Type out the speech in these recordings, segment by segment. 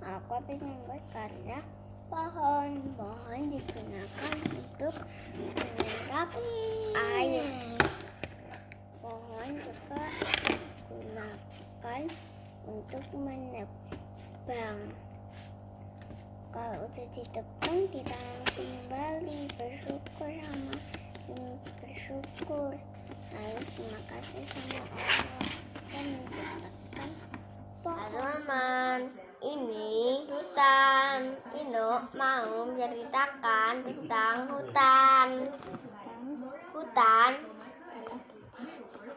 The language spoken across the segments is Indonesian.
aku ingin membuat karya pohon. Pohon digunakan untuk menyerap air. Pohon juga digunakan untuk menebang. Kalau udah ditebang, ditanam kembali, bersyukur bersyukur. Lalu terima kasih sama Allah dan menciptakan pohon. Teman-teman, ini hutan. Ino mau menceritakan tentang hutan. Hutan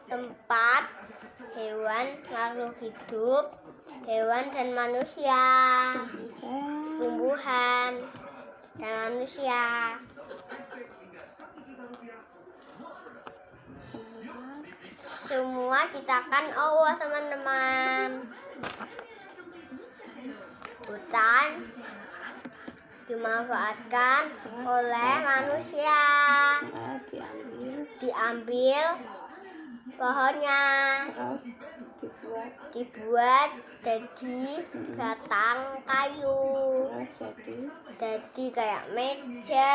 tempat hewan, makhluk hidup, hewan dan manusia, tumbuhan dan manusia. Semua ciptakan Allah, teman-teman. Hutan dimanfaatkan oleh manusia. Diambil pohonnya, dibuat jadi batang kayu, jadi kayak meja,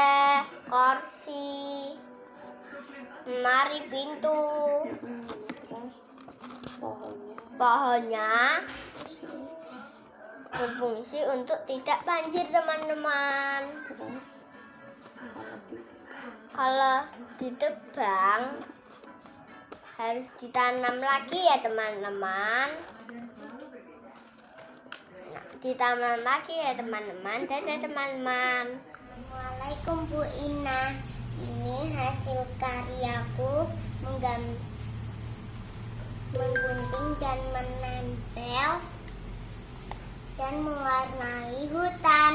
kursi, lemari, pintu. Pohonnya berfungsi untuk tidak banjir, teman-teman. Kalau ditebang harus ditanam lagi ya, teman-teman. Ditanam lagi ya, teman-teman. Dadah, teman-teman. Assalamualaikum Bu Ina. Ini hasil karyaku menggunting dan menempel dan mewarnai hutan.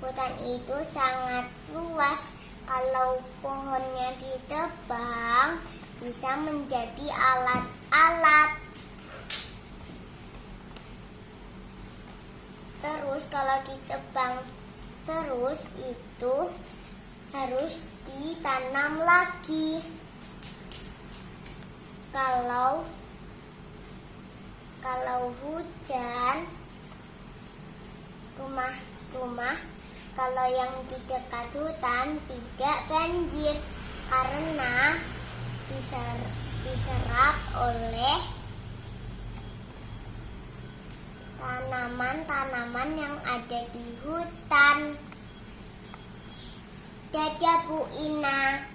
Hutan itu sangat luas. Kalau pohonnya ditebang, bisa menjadi alat-alat. Terus kalau ditebang terus itu harus ditanam lagi. Kalau hujan, rumah kalau yang di dekat hutan tidak banjir karena diserap oleh tanaman-tanaman yang ada di hutan. Dadah Bu Ina.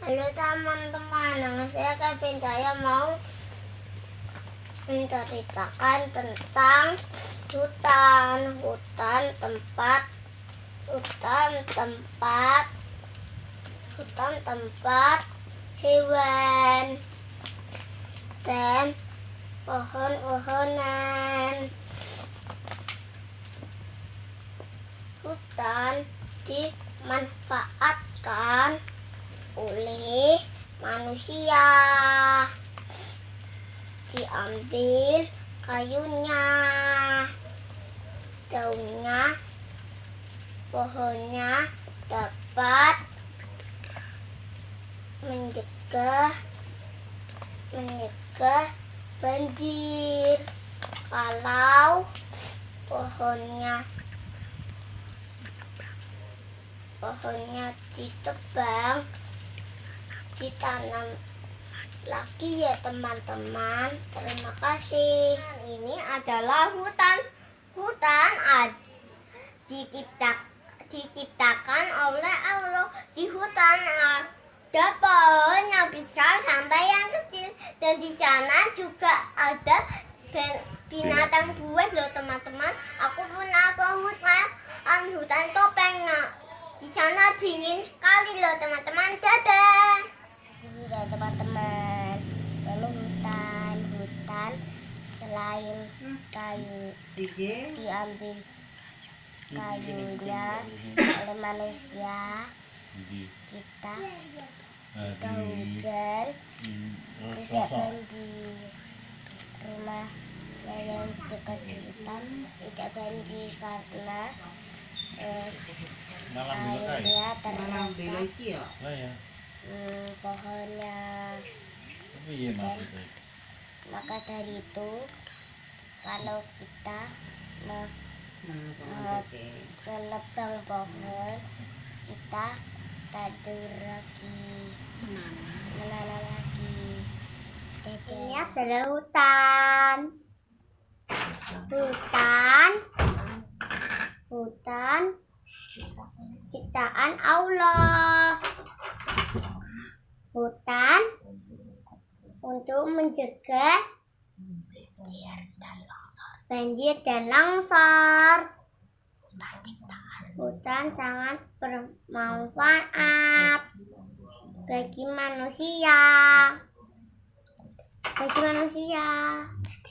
Halo teman-teman, nama saya Kevin. Saya mau menceritakan tentang hutan tempat hewan dan pohon-pohonan. Hutan dimanfaatkan oleh manusia. Diambil kayunya, daunnya, pohonnya dapat mencegah banjir. Kalau pohonnya ditebang, ditanam lagi ya, teman-teman. Terima kasih. Ini adalah hutan. Diciptakan oleh Allah. Di hutan ada pohon yang besar sampai yang kecil, dan di sana juga ada binatang buas loh, teman-teman. Aku pernah ke hutan topeng. Di sana dingin sekali loh, teman-teman. Dadah. Ini ya, teman-teman. Ini hutan selain kayu diambil kayunya oleh manusia, kita jika hujan tidak banjir. Rumah yang dekat hutan tidak banjir karena airnya terasa pohonnya. Maka dari itu, kalau kita Telepel pohon kita tidur lagi, melala lagi. Ini adalah hutan. Hutan ciptaan Allah. Hutan untuk mencegah banjir dan longsor. Hutan sangat bermanfaat bagi manusia.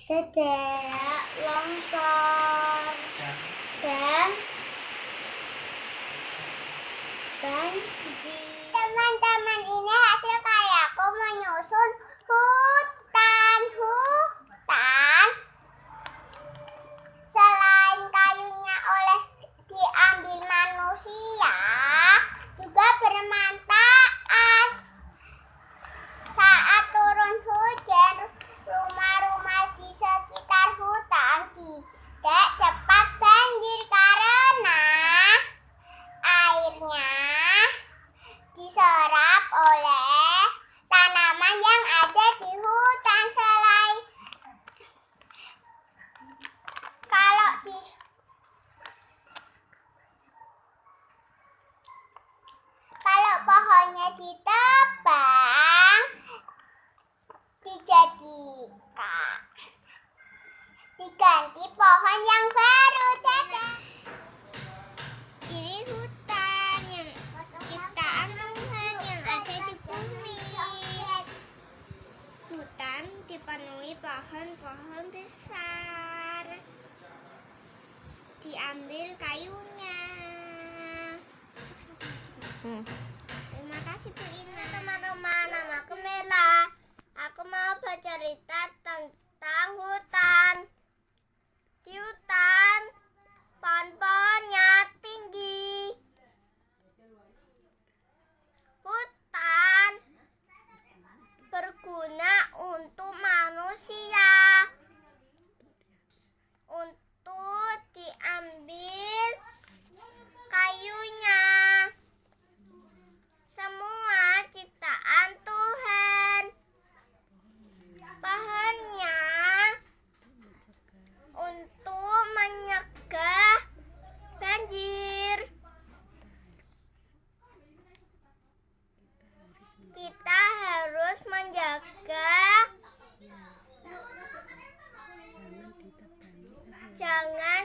Tidak longsor dan banjir. Teman-teman, ini hasil karyaku menyusun hutan. Selain kayunya oleh diambil manusia, juga bermanfaat. Saat turun hujan, rumah-rumah di sekitar hutan tidak cepat banjir karena airnya diserap oleh tanaman yang ada di hutan. Kalau pohonnya ditebang, diganti pohon yang baru. Ini hutan yang ciptaan Tuhan yang ada di bumi. Hutan dipenuhi pohon-pohon besar. Diambil kayunya. Terima kasih Bu Ina. Teman-teman, nama aku Mela. Aku mau bercerita tentang hutan. Di hutan, pohon-pohonnya tinggi. Hutan berguna untuk manusia. Untuk diambil kayunya. Semua ciptaan Tuhan. Pohonnya untuk mencegah banjir. Kita harus menjaga jangan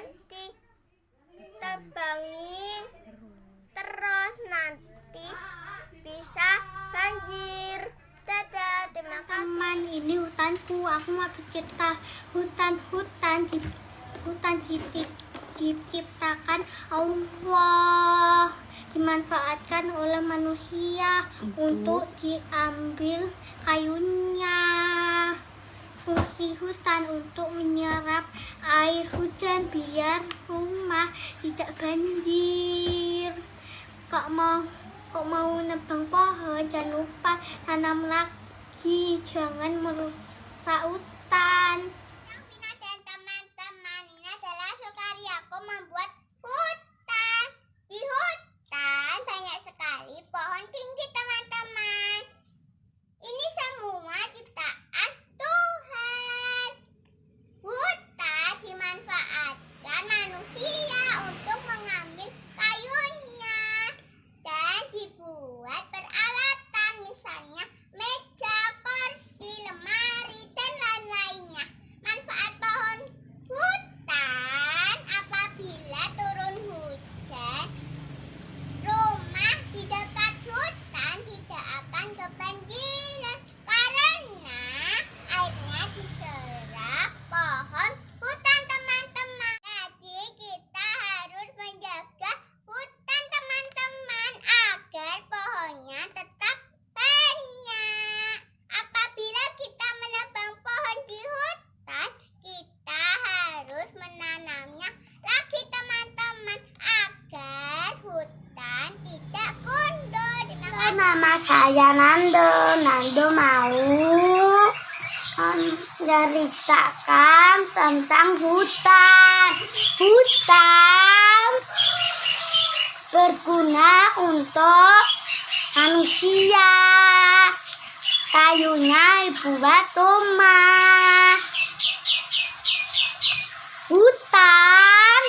ditebangi terus, nanti bisa banjir. Dadah, terima kasih. Teman, ini hutanku. Aku mau bercerita hutan diciptakan Allah, dimanfaatkan oleh manusia untuk diambil kayunya. Fungsi hutan untuk menyerap air hujan biar rumah tidak banjir. Kok mau nebang pohon, jangan lupa tanam lagi, jangan merusak hutan. Vina dan teman-teman, ini adalah karyaku membuat hutan. Di hutan banyak sekali pohon tinggi, teman-teman. Ini semua ciptaan Tuhan. Hutan dimanfaatkan manusia untuk mengambil kayunya dan dibuat peralatan, misalnya meja, kursi, lemari, dan lain-lainnya. Manfaat pohon hutan: apabila turun hujan, rumah di dekat hutan tidak akan kebanjiran karena airnya diserap pohon hutan, teman-teman. Jadi kita harus menjaga hutan, teman-teman, agar pohonnya tetap banyak. Apabila kita menebang pohon di hutan, kita harus menanamnya lagi, teman-teman, agar hutan tidak gundul. Nama saya Nando. Nando mau menceritakan tentang hutan. hutan. Hutan berguna untuk manusia. Kayunya buat rumah. Hutan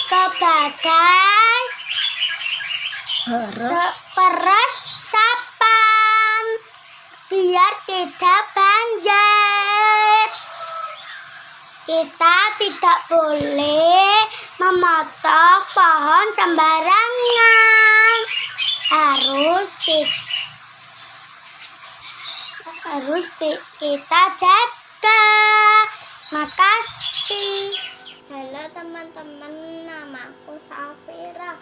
sebagai peresapan biar tidak banjir. Kita tidak boleh memotong pohon sembarangan. Harus kita jaga. Makasih. Halo teman-teman, namaku Safira.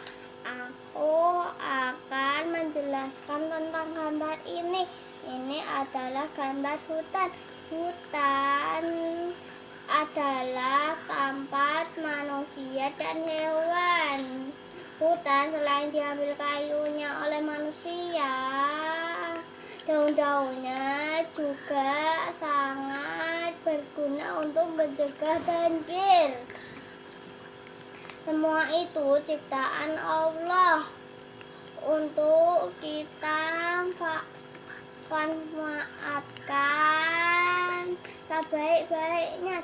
Aku akan menjelaskan tentang gambar ini. Ini adalah gambar hutan. Hutan adalah tempat manusia dan hewan. Hutan selain diambil kayunya oleh manusia, daun-daunnya juga sangat berguna untuk mencegah banjir. Semua itu ciptaan Allah untuk kita manfaatkan sebaik-baiknya.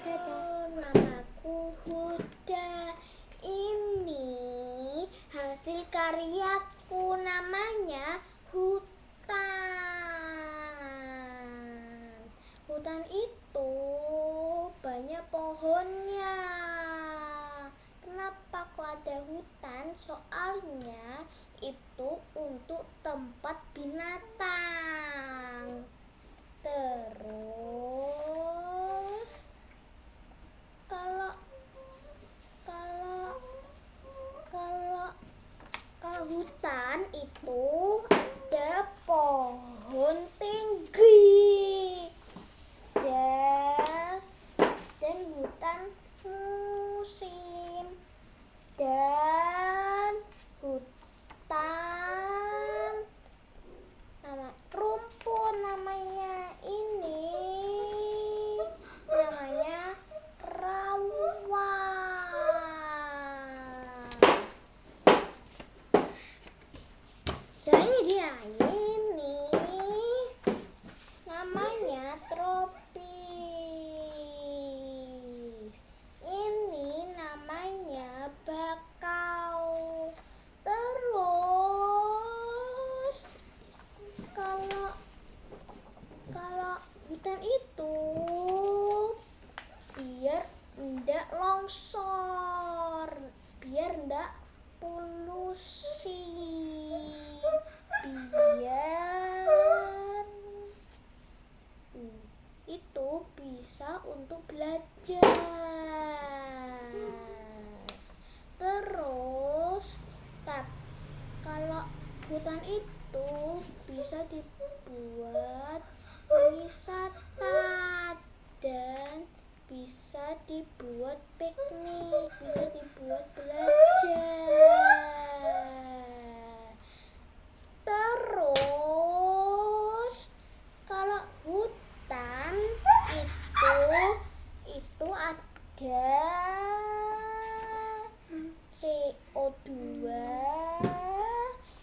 Namaku Huda. Ini hasil karyaku, namanya hutan. Hutan itu banyak pohonnya. Kenapa kok ada hutan? Soalnya itu untuk tempat binatang. Terus kalau hutan itu ada pohon tinggi dan hutan musim dan hutan rumput, namanya rawa. Dan ini dia, ini namanya tropis. Ini namanya bakau. Terus kalau hutan itu biar enggak longsor, biar enggak polusi, biar itu bisa untuk belajar. Terus kalau hutan itu bisa dibuat wisata dan bisa dibuat piknik, bisa dibuat belajar. Terus kalau hutan itu ada CO2,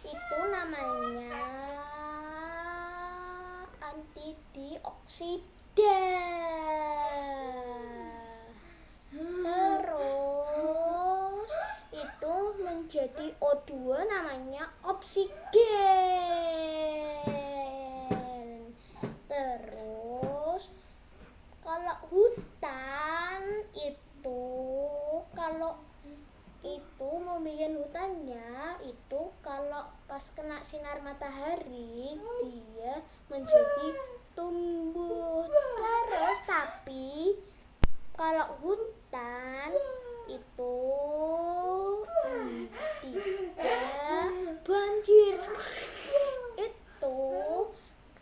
itu namanya antidioksida. Terus itu menjadi O2, namanya oksigen. Terus kalau hutan itu, kalau itu mau bikin hutannya itu kalau pas kena sinar matahari dia menjadi tumbuh. Terus tapi kalau hutan itu tidak banjir. Itu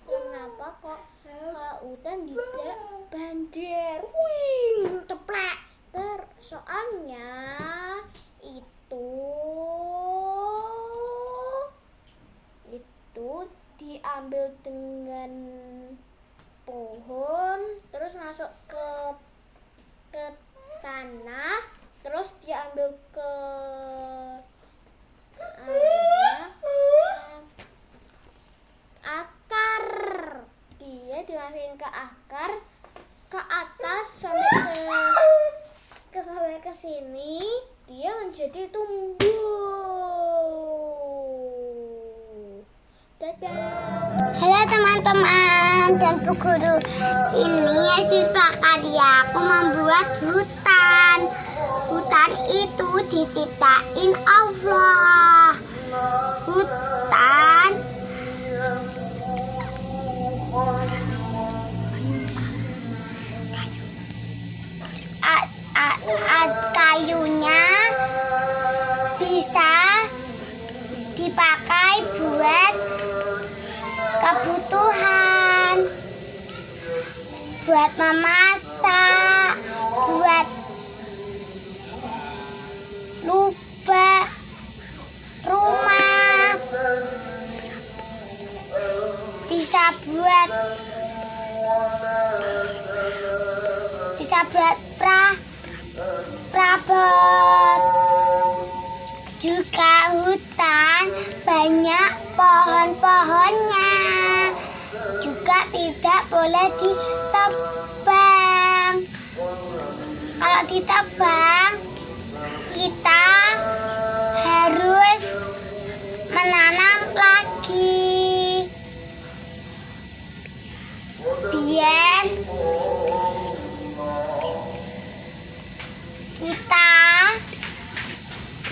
kenapa kok kalau hutan tidak banjir? Wing teplek. Soalnya itu diambil dengan pohon terus masuk ke tanah, ke sini, dia menjadi tumbuh. Dadah. Halo teman-teman dan Bu Guru. Ini hasil prakarya aku membuat hutan. Hutan itu diciptain Allah. Hutan kayunya bisa dipakai buat kebutuhan, buat memasak, buat lubang rumah, bisa buat perabot. Juga hutan banyak pohon-pohonnya. Juga tidak boleh ditebang. Kalau ditebang, kita harus menanam lagi biar kita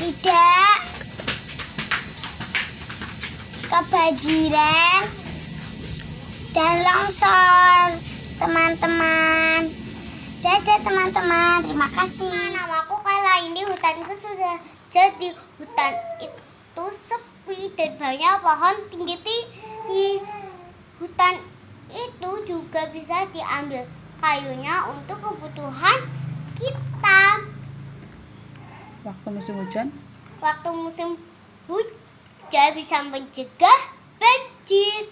tidak kebanjiran dan longsor, teman-teman. Dadah teman-teman, terima kasih. Namaku Kala. Ini hutan itu sudah jadi. Hutan itu sepi dan banyak pohon tinggi-tinggi. Hutan itu juga bisa diambil kayunya untuk kebutuhan kita. Waktu musim hujan? Waktu musim hujan bisa mencegah banjir.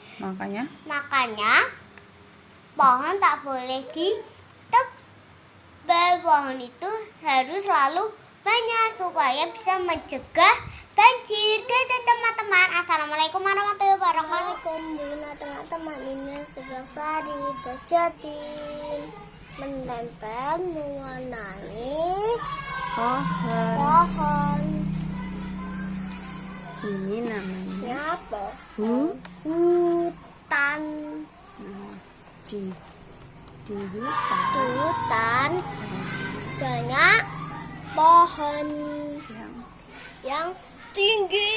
Makanya Pohon tak boleh ditebang. Pohon itu harus selalu banyak supaya bisa mencegah banjir. Dadah teman-teman. Assalamualaikum warahmatullahi wabarakatuh. Waalaikumsalam teman-teman, ini sudah Farida Jatin menempel mewarnai pohon. ini namanya Apa? hutan. Hutan. Di Hutan banyak pohon yang tinggi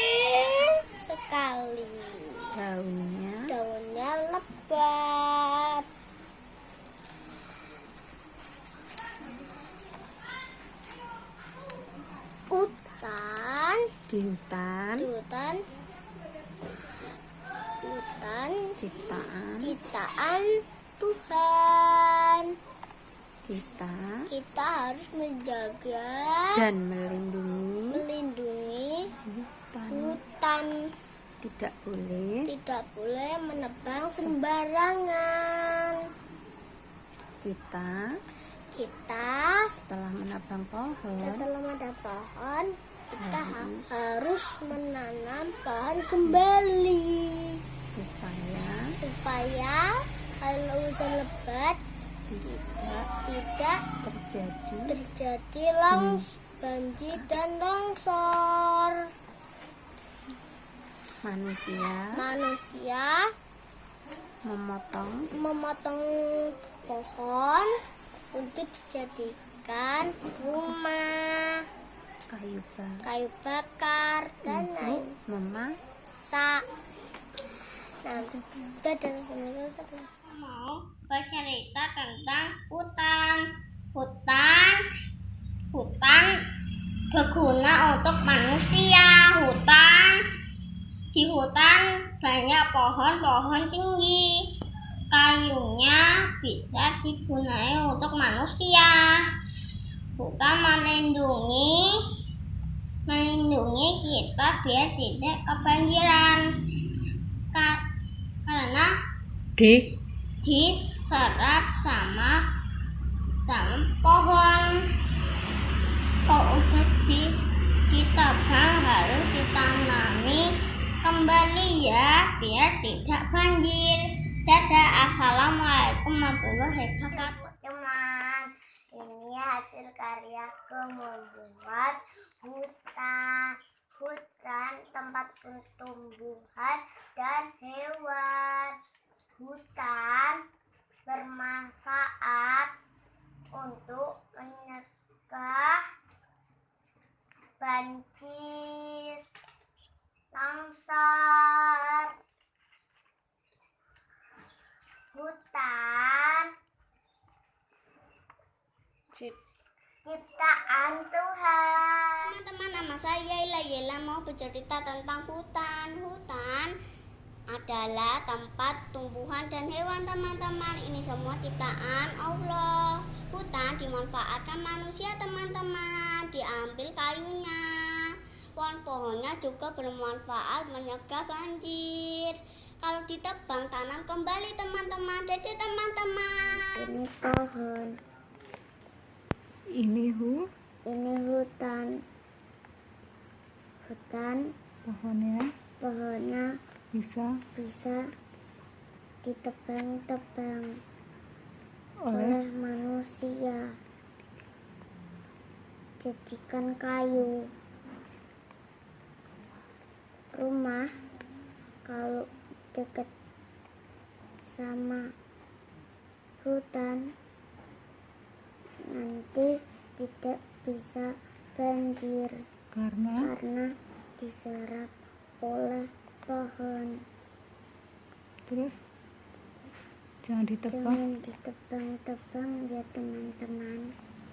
sekali. Daunnya lebat. di hutan ciptaan Tuhan. Kita harus menjaga dan melindungi hutan. Tidak boleh menebang sembarangan. Kita setelah menebang pohon, kita harus menanam pohon kembali supaya kalau hujan lebat tidak terjadi banjir dan longsor. Manusia memotong pohon untuk dijadikan rumah, kayu bakar dan lain memasak. Mau bercerita tentang hutan berguna untuk manusia. Di hutan banyak pohon tinggi. Kayunya bisa digunakan untuk manusia. Hutan melindungi kita biar tidak kebanjiran. Karena diserap sama pohon. Kalau udah ditebang harus ditanami kembali ya biar tidak banjir. Dadah. Assalamualaikum warahmatullahi wabarakatuh. Teman, ini hasil berkaryaku membuat hutan tempat tumbuhan dan hewan. Hutan bermanfaat untuk mencegah banjir, longsor. Hutan ciptaan Tuhan. Teman-teman, nama saya Yela mau bercerita tentang hutan. Hutan adalah tempat tumbuhan dan hewan, teman-teman. Ini semua ciptaan Allah. Hutan dimanfaatkan manusia, teman-teman. Diambil kayunya. Pohon-pohonnya juga bermanfaat menyegah banjir. Kalau ditebang, tanam kembali, teman-teman. Dadah, teman-teman. Ini pohon. Ini Ini hutan. Pohonnya bisa ditebang-tebang oleh manusia. Jadikan kayu. Rumah kalau dekat sama hutan nanti tidak bisa banjir karena diserap oleh pohon. terus jangan ditebang. Jangan ditebang-tebang ya teman-teman.